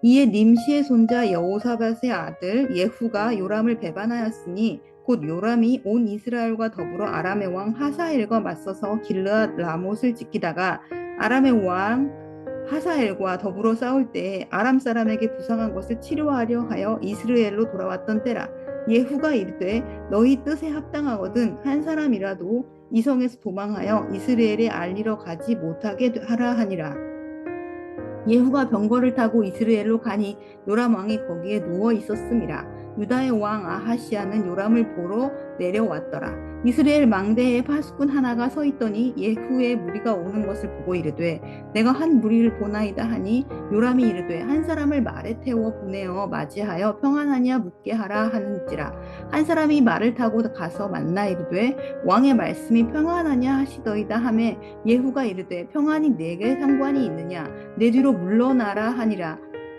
이에 nim시의 손자 여호사밧의 아들 예후가 요람을 배반하였으니 곧 요람이 온 이스라엘과 더불어 아람의 왕 하사엘과 맞서서 길르앗 라못을 지키다가 아람의 왕 하사엘과 더불어 싸울 때에 아람 사람에게 부상한 것을 치료하려 하여 이스라엘로 돌아왔던 때라. 예후가 이르되 너희 뜻에 합당하거든 한 사람이라도 이 성에서 도망하여 이스라엘에 알리러 가지 못하게 하라 하니라. 예후가 병거를 타고 이스라엘로 가니 요람 왕이 거기에 누워 있었음이라. 유다의 왕 아하시아는 요람을 보러 내려왔더라. 이스라엘 망대에 파수꾼 하나가 서 있더니 예후의 무리가 오는 것을 보고 이르되 내가 한 무리를 보나이다 하니 요람이 이르되 한 사람을 말에 태워 보내어 맞이하여 평안하냐 묻게 하라 하는지라. 한 사람이 말을 타고 가서 만나 이르되 왕의 말씀이 평안하냐 하시더이다 하매 예후가 이르되 평안이 내게 상관이 있느냐 내 뒤로 물러나라 하니라.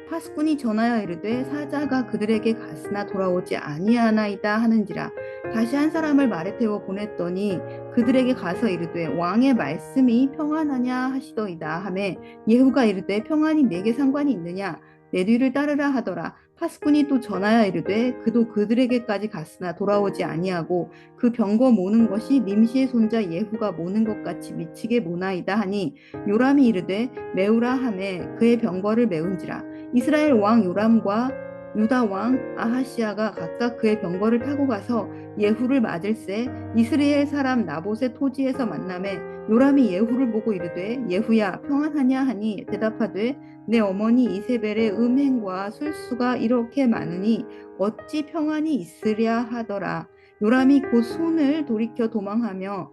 파수꾼이 전하여 이르되 사자가 그들에게 갔으나 돌아오지 아니하나이다 하는지라. 다시 한 사람을 말에 태워 보냈더니 그들에게 가서 이르되 왕의 말씀이 평안하냐 하시더이다 하매 예후가 이르되 평안이 내게 상관이 있느냐 내 뒤를 따르라 하더라. 파수꾼이 또 전하여 이르되 그도 그들에게까지 갔으나 돌아오지 아니하고 그 병거 모는 것이 nim시의 손자 예후가 모는 것 같이 미치게 모나이다 하니 요람이 이르되 메우라 하매 그의 병거를 메운지라. 이스라엘 왕 요람과 유다 왕 아하시아가 각각 그의 병거를 타고 가서 예후를 맞을새 이스라엘 사람 나봇의 토지에서 만나매 요람이 예후를 보고 이르되 예후야 평안하냐 하니 대답하되 내 어머니 이세벨의 음행과 술수가 이렇게 많으니 어찌 평안이 있으랴 하더라. 요람이 곧 손을 돌이켜 도망하며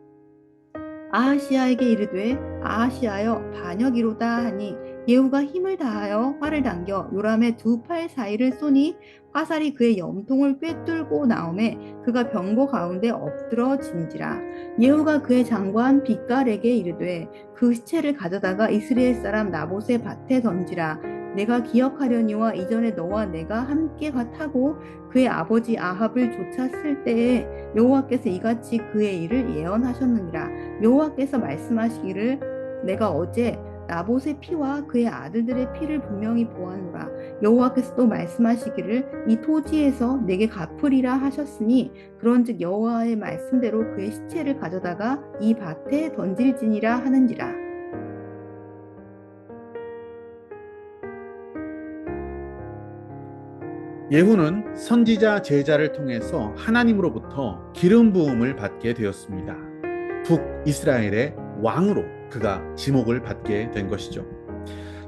아하시아에게 이르되 아하시아여 반역이로다 하니 예후가 힘을 다하여 활을 당겨 요람의 두 팔 사이를 쏘니 화살이 그의 염통을 꿰뚫고 나오매 그가 병거 가운데 엎드러진지라. 예후가 그의 장관 빛갈에게 이르되 그 시체를 가져다가 이스라엘 사람 나봇의 밭에 던지라. 내가 기억하려니와 이전에 너와 내가 함께 타고 그의 아버지 아합을 쫓았을 때에 여호와께서 이같이 그의 일을 예언하셨느니라. 여호와께서 말씀하시기를 내가 어제 나봇의 피와 그의 아들들의 피를 분명히 보았노라. 여호와께서 또 말씀하시기를 이 토지에서 내게 갚으리라 하셨으니 그런즉 여호와의 말씀대로 그의 시체를 가져다가 이 밭에 던질지니라 하는지라. 예후는 선지자 제자를 통해서 하나님으로부터 기름 부음을 받게 되었습니다. 북이스라엘의 왕으로 그가 지목을 받게 된 것이죠.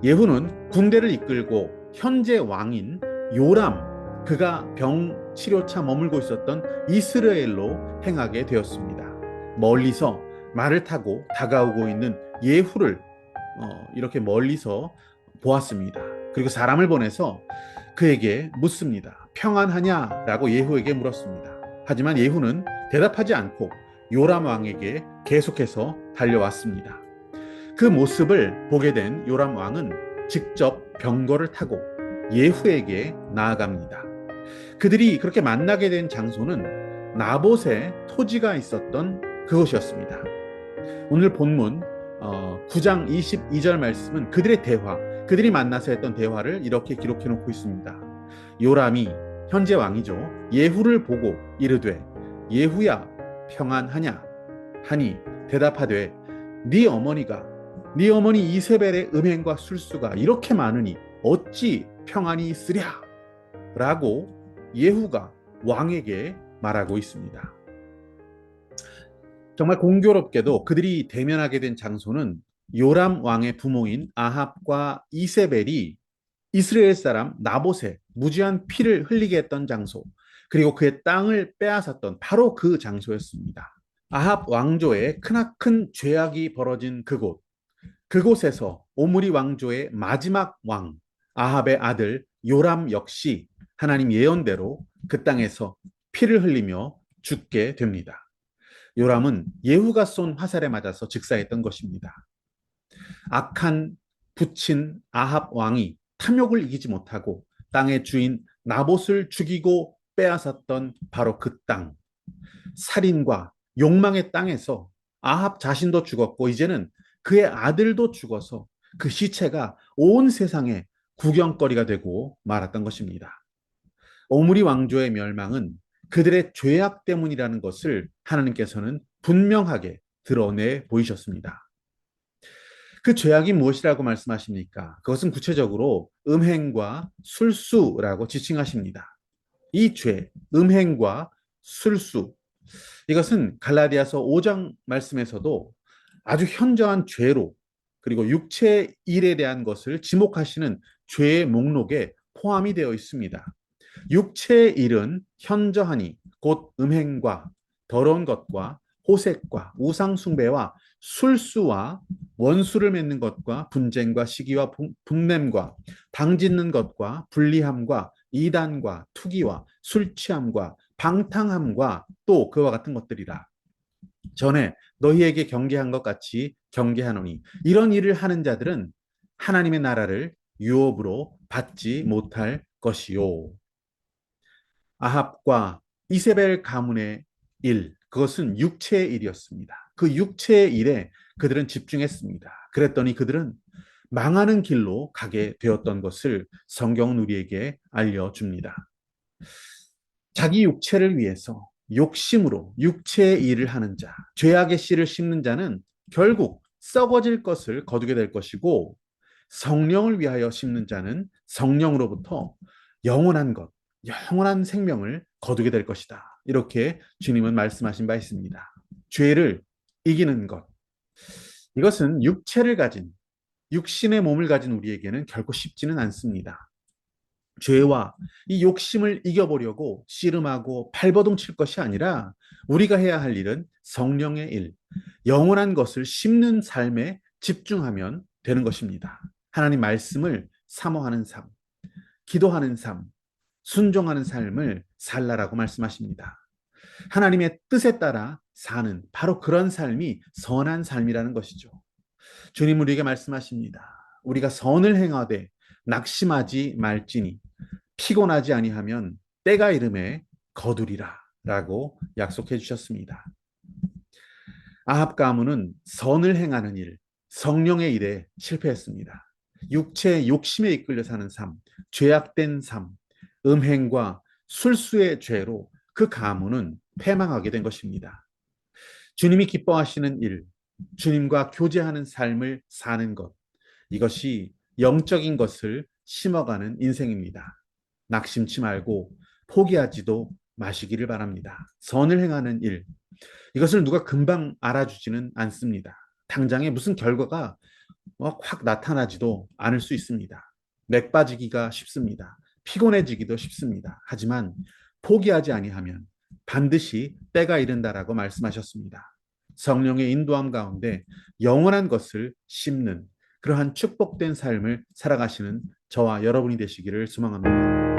예후는 군대를 이끌고 현재 왕인 요람, 그가 병 치료차 머물고 있었던 이스라엘로 행하게 되었습니다. 멀리서 말을 타고 다가오고 있는 예후를 이렇게 멀리서 보았습니다. 그리고 사람을 보내서 그에게 묻습니다. 평안하냐라고 예후에게 물었습니다. 하지만 예후는 대답하지 않고 요람 왕에게 계속해서 달려왔습니다. 그 모습을 보게 된 요람 왕은 직접 병거를 타고 예후에게 나아갑니다. 그들이 그렇게 만나게 된 장소는 나봇의 토지가 있었던 그곳이었습니다. 오늘 본문 9장 22절 말씀은 그들의 대화, 그들이 만나서 했던 대화를 이렇게 기록해 놓고 있습니다. 요람이 현재 왕이죠. 예후를 보고 이르되 예후야 평안하냐 하니 대답하되 네 어머니 이세벨의 음행과 술수가 이렇게 많으니 어찌 평안이 있으랴 라고 예후가 왕에게 말하고 있습니다. 정말 공교롭게도 그들이 대면하게 된 장소는 요람 왕의 부모인 아합과 이세벨이 이스라엘 사람 나봇의 무지한 피를 흘리게 했던 장소, 그리고 그의 땅을 빼앗았던 바로 그 장소였습니다. 아합 왕조의 크나큰 죄악이 벌어진 그곳에서 오므리 왕조의 마지막 왕 아합의 아들 요람 역시 하나님 예언대로 그 땅에서 피를 흘리며 죽게 됩니다. 요람은 예후가 쏜 화살에 맞아서 즉사했던 것입니다. 악한 부친 아합 왕이 탐욕을 이기지 못하고 땅의 주인 나봇을 죽이고 빼앗았던 바로 그 땅, 살인과 욕망의 땅에서 아합 자신도 죽었고 이제는 그의 아들도 죽어서 그 시체가 온 세상에 구경거리가 되고 말았던 것입니다. 오므리 왕조의 멸망은 그들의 죄악 때문이라는 것을 하나님께서는 분명하게 드러내 보이셨습니다. 그 죄악이 무엇이라고 말씀하십니까? 그것은 구체적으로 음행과 술수라고 지칭하십니다. 이 죄, 음행과 술수, 이것은 갈라디아서 5장 말씀에서도 아주 현저한 죄로 그리고 육체의 일에 대한 것을 지목하시는 죄의 목록에 포함이 되어 있습니다. 육체의 일은 현저하니 곧 음행과 더러운 것과 호색과 우상숭배와 술수와 원수를 맺는 것과 분쟁과 시기와 분냄과 당짓는 것과 불리함과 이단과 투기와 술 취함과 방탕함과 또 그와 같은 것들이라. 전에 너희에게 경계한 것 같이 경계하노니 이런 일을 하는 자들은 하나님의 나라를 유업으로 받지 못할 것이요. 아합과 이세벨 가문의 일, 그것은 육체의 일이었습니다. 그 육체의 일에 그들은 집중했습니다. 그랬더니 그들은 망하는 길로 가게 되었던 것을 성경은 우리에게 알려줍니다. 자기 육체를 위해서 욕심으로 육체의 일을 하는 자, 죄악의 씨를 심는 자는 결국 썩어질 것을 거두게 될 것이고, 성령을 위하여 심는 자는 성령으로부터 영원한 것, 영원한 생명을 거두게 될 것이다. 이렇게 주님은 말씀하신 바 있습니다. 죄를 이기는 것, 이것은 육체를 가진, 육신의 몸을 가진 우리에게는 결코 쉽지는 않습니다. 죄와 이 욕심을 이겨보려고 씨름하고 발버둥 칠 것이 아니라 우리가 해야 할 일은 성령의 일, 영원한 것을 심는 삶에 집중하면 되는 것입니다. 하나님 말씀을 사모하는 삶, 기도하는 삶, 순종하는 삶을 살라라고 말씀하십니다. 하나님의 뜻에 따라 사는 바로 그런 삶이 선한 삶이라는 것이죠. 주님 우리에게 말씀하십니다. 우리가 선을 행하되 낙심하지 말지니 피곤하지 아니하면 때가 이름에 거두리라 라고 약속해 주셨습니다. 아합 가문은 선을 행하는 일, 성령의 일에 실패했습니다. 육체의 욕심에 이끌려 사는 삶, 죄악된 삶, 음행과 술수의 죄로 그 가문은 패망하게 된 것입니다. 주님이 기뻐하시는 일, 주님과 교제하는 삶을 사는 것, 이것이 영적인 것을 심어가는 인생입니다. 낙심치 말고 포기하지도 마시기를 바랍니다. 선을 행하는 일, 이것을 누가 금방 알아주지는 않습니다. 당장에 무슨 결과가 확 나타나지도 않을 수 있습니다. 맥 빠지기가 쉽습니다. 피곤해지기도 쉽습니다. 하지만 포기하지 아니하면 반드시 때가 이른다라고 말씀하셨습니다. 성령의 인도함 가운데 영원한 것을 심는 그러한 축복된 삶을 살아가시는 저와 여러분이 되시기를 소망합니다.